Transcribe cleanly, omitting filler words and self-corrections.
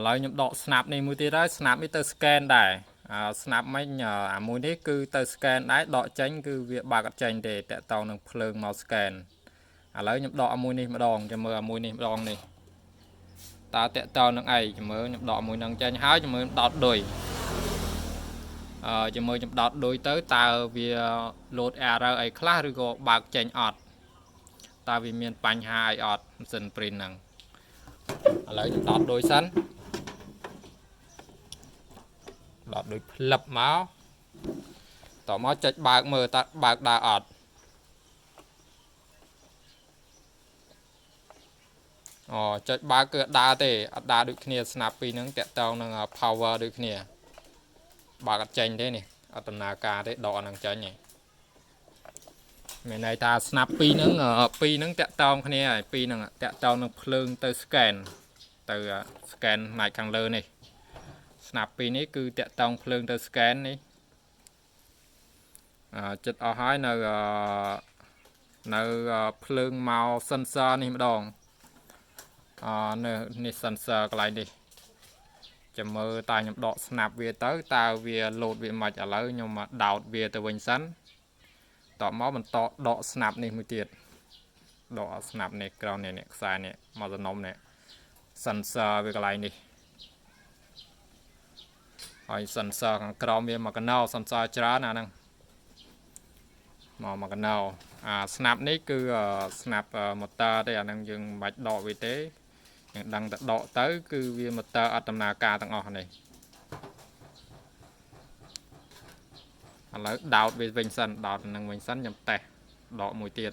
ឡើយខ្ញុំដក snap នេះមួយទៀតហើយ snap នេះទៅ scan ដែរsnap មិញមួយនេះគឺទៅ scan ដែរដកចេញគឺវាបើកអត់ចេញទេតាក់ទងនឹងភ្លើងមក scan ឥឡូវខ្ញុំដកមួយនេះម្ដងចាំមើលមួយនេះម្ដងនេះតើតាក់ទងនឹងអីចាំមើលខ្ញុំដកមួយនឹងចេញហើយចាំមើលដោតឌុយចាំមើលខ្ញុំដោតឌុយទៅតើវា load error អីខ្លះឬក៏បើកចេញអត់តើវាមានបញ្ហាអីអត់ម៉ាស៊ីន print ហ្នឹងឥឡូវខ្ញុំដោតឌុយសិនដោតឌុយផ្លឹបមកតមកចុចបើកមើលតើបើកដើរអត់ចុចបើកគឺដើរទេអត់ដើរដូចគ្នា snap ពីរហ្នឹងតាក់ទងនឹង power ដូចគ្នាបើកអត់ចេញទេនេះអត់ដំណើរការទេដកហ្នឹងចេញឯងមានន័យថា snap ពីរហ្នឹងតាក់ទងគ្នាហើយពីរហ្នឹងតាក់ទងនឹងភ្លើងទៅ scan ទៅ scan ផ្នែកខាងលើនេះ snap ពីរនេះគឺតាក់ទងភ្លើងទៅ scan នេះចិត្តអស់ហើយនៅភ្លើងមក sensor នេះម្ដងនេះ sensor កន្លែងនេះចាំមើលតើខ្ញុំដក snap វាទៅតើវា load វាមិនឥឡូវខ្ញុំមកដោតវាទៅវិញសិនតមកបន្តដក snap នេះមួយទៀតដក snap នេះក្រោមនេះខ្សែនេះមកសំណុំនេះ sensor វាកន្លែងនេះហើយ sensor ខាងក្រោមវាមកកណោ sensor ច្រើនអាហ្នឹងមកកណោsnap នេះគឺ snap motor ទេអាហ្នឹងយើងមិនបាច់ដកវាទេយើងដឹងតែដកទៅគឺវា motor អត់ដំណើរការទាំងអស់នេះឥឡូវដោតវាវិញសិនដោតនឹងវិញសិនខ្ញុំតេស្តដកមួយទៀត